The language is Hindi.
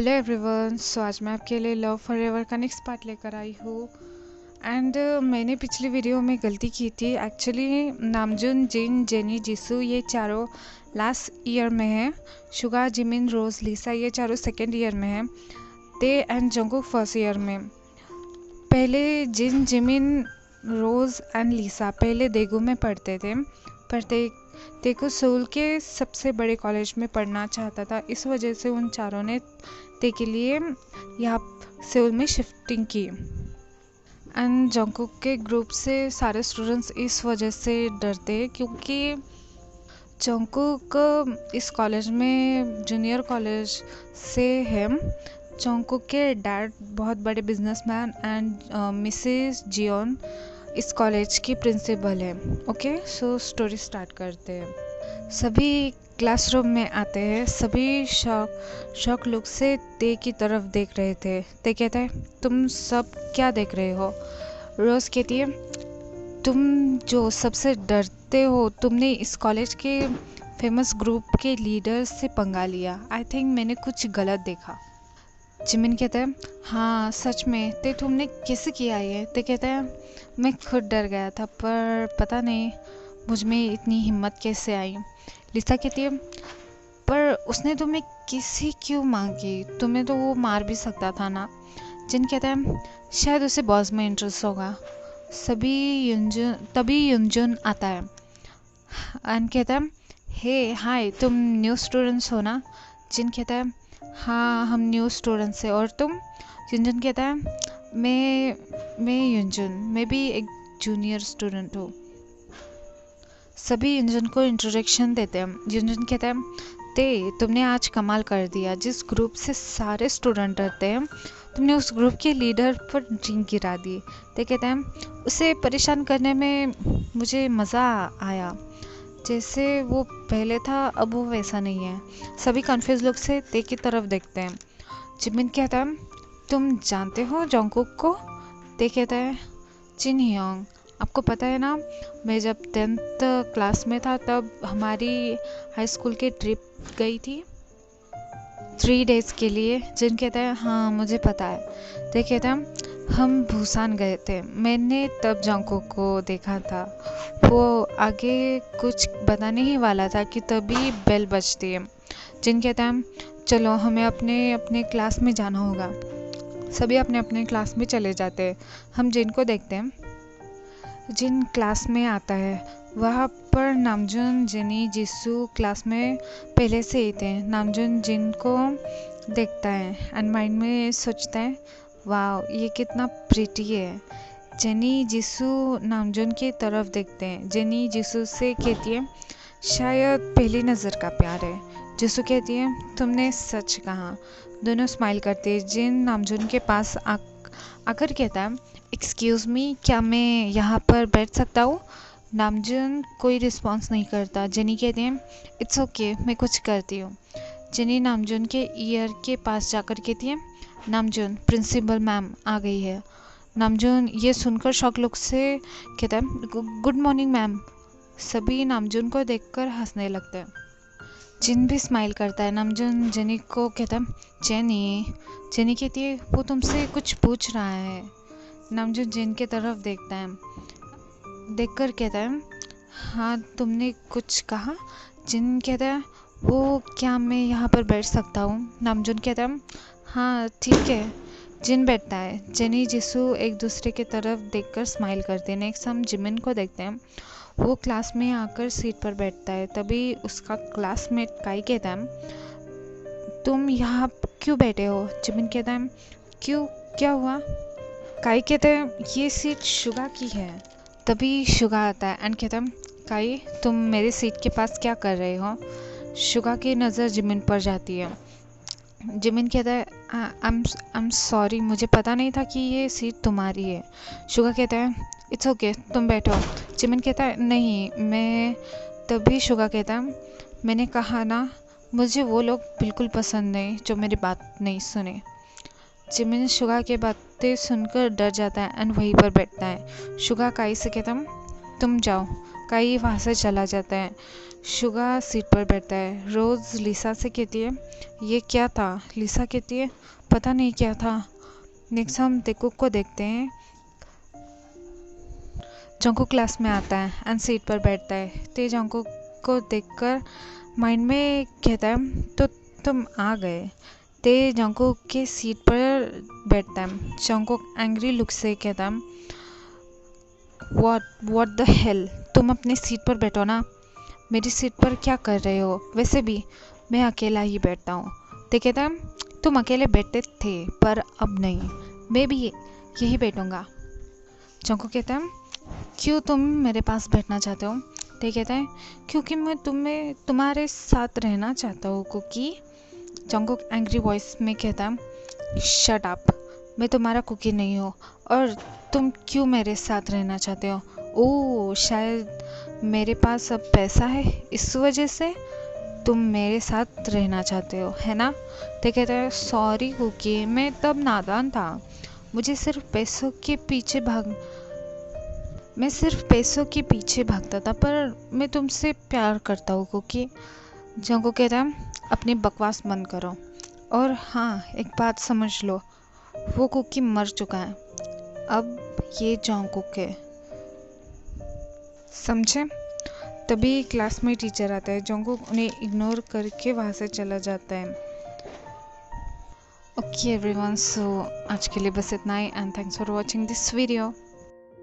Hello everyone. सो आज मैं आपके लिए लव फॉर एवर का नेक्स्ट पार्ट लेकर आई हूँ। एंड मैंने पिछली वीडियो में गलती की थी। एक्चुअली नामजून, जिन, जेनी, जिसू ये चारों लास्ट ईयर में हैं। शुगा, जिमिन, रोज, लिसा ये चारों सेकेंड ईयर में हैं। ते एंड जंगकुक फर्स्ट ईयर में। पहले जिन, जिमिन, रोज एंड लिसा पहले देगू में पढ़ते थे, पर तेको सोल के सबसे बड़े कॉलेज में पढ़ना चाहता था। इस वजह से उन चारों ने ते के लिए यहाँ सेउल में शिफ्टिंग की। एंड जंगकुक के ग्रुप से सारे स्टूडेंट्स इस वजह से डरते हैं क्योंकि जंगकुक इस कॉलेज में जूनियर कॉलेज से है। जंगकुक के डैड बहुत बड़े बिजनेसमैन एंड मिसेस जियोन इस कॉलेज की प्रिंसिपल है। ओके, सो स्टोरी स्टार्ट करते हैं। सभी क्लासरूम में आते हैं। सभी शौक लुक से ते की तरफ देख रहे थे। ते कहता है, तुम सब क्या देख रहे हो? रोज कहती है, तुम जो सबसे डरते हो, तुमने इस कॉलेज के फेमस ग्रुप के लीडर से पंगा लिया। आई थिंक मैंने कुछ गलत देखा। जिमिन कहता है, हाँ सच में। ते तुमने कैसे किया ये? ते कहता है, मैं खुद डर गया था, पर पता नहीं मुझ में इतनी हिम्मत कैसे आई। लिसा कहती है, पर उसने तुम्हें किसी क्यों मांगी? तुम्हें तो वो मार भी सकता था ना। जिन कहता है, शायद उसे बॉस में इंटरेस्ट होगा। तभी युनजुन आता है एंड कहता है, हे हाय, तुम न्यू स्टूडेंट्स हो ना? जिन कहता है, हाँ हम न्यू स्टूडेंट्स हैं। और तुम? युनजुन कहता है, मैं युनजुन, मैं भी एक जूनियर स्टूडेंट हूँ। सभी युनजुन को इंट्रोडक्शन देते हैं। युनजुन कहता है, तुमने आज कमाल कर दिया। जिस ग्रुप से सारे स्टूडेंट डरते हैं, तुमने उस ग्रुप के लीडर पर ड्रिंक गिरा दी। ते कहते हैं, उसे परेशान करने में मुझे मज़ा आया। जैसे वो पहले था, अब वो वैसा नहीं है। सभी कन्फ्यूज लोग से ते की तरफ देखते हैं। जिमिन कहता है, तुम जानते हो जंगकुक को? ते कहता है, जिन हियोंग, आपको पता है ना, मैं जब 10th क्लास में था तब हमारी हाई स्कूल की ट्रिप गई थी 3 days के लिए। जिन कहता है, हाँ मुझे पता है। ते कहता है, हम भूसान गए थे। मैंने तब जंगकुक को देखा था। वो आगे कुछ बताने ही वाला था कि तभी बेल बजती है। जिन कहता है, चलो हमें अपने अपने क्लास में जाना होगा। सभी अपने अपने क्लास में चले जाते हैं। हम जिन को देखते हैं। जिन क्लास में आता है, वहाँ पर नामजून, जेनी, जिसू क्लास में पहले से ही थे। नामजून जिन को देखता है एंड माइंड में सोचता है, वाह ये कितना प्रिटी है। जेनी, जिसू नामजून की तरफ देखते हैं। जेनी जिसू से कहती है, शायद पहली नज़र का प्यार है। जिसू कहती है, तुमने सच कहा। दोनों स्माइल करते हैं। जिन नामजून के पास आकर कहता है, एक्सक्यूज़ मी, क्या मैं यहाँ पर बैठ सकता हूँ? नामजून कोई रिस्पॉन्स नहीं करता। जेनी कहती है, इट्स ओके, मैं कुछ करती हूँ। जेनी नामजून के ईयर के पास जाकर कहती है, नामजून, प्रिंसिपल मैम आ गई है। नामजून ये सुनकर शॉक लुक से कहता है, गुड मॉर्निंग मैम। सभी नामजून को देखकर हंसने लगते हैं। जिन भी स्माइल करता है। नामजून जेनी को कहता है, जेनी कहती है, वो तुमसे कुछ पूछ रहा है। नामजून जिन की तरफ देखता है, देखकर कहता है, हाँ तुमने कुछ कहा? जिन कहता है, वो क्या मैं यहाँ पर बैठ सकता हूँ? नामजून कहता है, हाँ ठीक है। जिन बैठता है। जेनी, जिसू एक दूसरे की तरफ देखकर स्माइल करते हैं। नेक्स्ट हम जिमिन को देखते हैं। वो क्लास में आकर सीट पर बैठता है। तभी उसका क्लासमेट काई कहता है, तुम यहाँ क्यों बैठे हो? जिमिन कहता है, क्यों, क्या हुआ? काई कहता है, ये सीट शुगा की है। तभी शुगा आता है एंड कहता है, काई तुम मेरे सीट के पास क्या कर रहे हो? शुगा की नज़र जिमिन पर जाती है। जिमिन कहता है, आई एम सॉरी, मुझे पता नहीं था कि ये सीट तुम्हारी है। शुगा कहता है, इट्स ओके, तुम बैठो। जिमिन कहता है, नहीं मैं। तभी शुगा कहता है, मैंने कहा ना, मुझे वो लोग बिल्कुल पसंद नहीं जो मेरी बात नहीं सुने। जिमिन शुगा की बातें सुनकर डर जाता है एंड वहीं पर बैठता है। शुगा काई से कहता है, तुम जाओ। काई वहाँ से चला जाता है। शुगा सीट पर बैठता है। रोज़ लिसा से कहती है, ये क्या था? लिसा कहती है, पता नहीं क्या था। नेक्स्ट हम तेकुक को देखते हैं। जंकुक क्लास में आता है एंड सीट पर बैठता है। ते जंकुक को देखकर माइंड में कहता है, तो तुम आ गए। ते जंकुक के सीट पर बैठता है। जंकुक एंग्री लुक से कहता है, व्हाट द हेल, तुम अपनी सीट पर बैठो ना। मेरी सीट पर क्या कर रहे हो? वैसे भी मैं अकेला ही बैठता हूँ। ते कहता है, तुम अकेले बैठते थे पर अब नहीं, मैं भी यही बैठूंगा। जंकुक कहता है, क्यों तुम मेरे पास बैठना चाहते हो? ते कहता है, क्योंकि मैं तुम्हारे साथ रहना चाहता हूँ कुकी। जंकुक एंग्री वॉइस में कहता है, शट अप, मैं तुम्हारा कुकी नहीं हूँ और तुम क्यों मेरे साथ रहना चाहते हो? ओह, शायद मेरे पास अब पैसा है, इस वजह से तुम मेरे साथ रहना चाहते हो, है ना? ते कहता है, सॉरी कुकी, मैं तब नादान था। मुझे सिर्फ पैसों के पीछे भागता था, पर मैं तुमसे प्यार करता हूँ कुकी। जंको कहता है, अपनी बकवास बंद करो। और हाँ, एक बात समझ लो, वो कुकी मर चुका है, अब ये जंकुक है, समझे? तभी क्लास में टीचर आता है। जंकुक उन्हें इग्नोर करके वहाँ से चला जाता है। ओके एवरीवन, सो आज के लिए बस इतना ही and thanks for watching this video.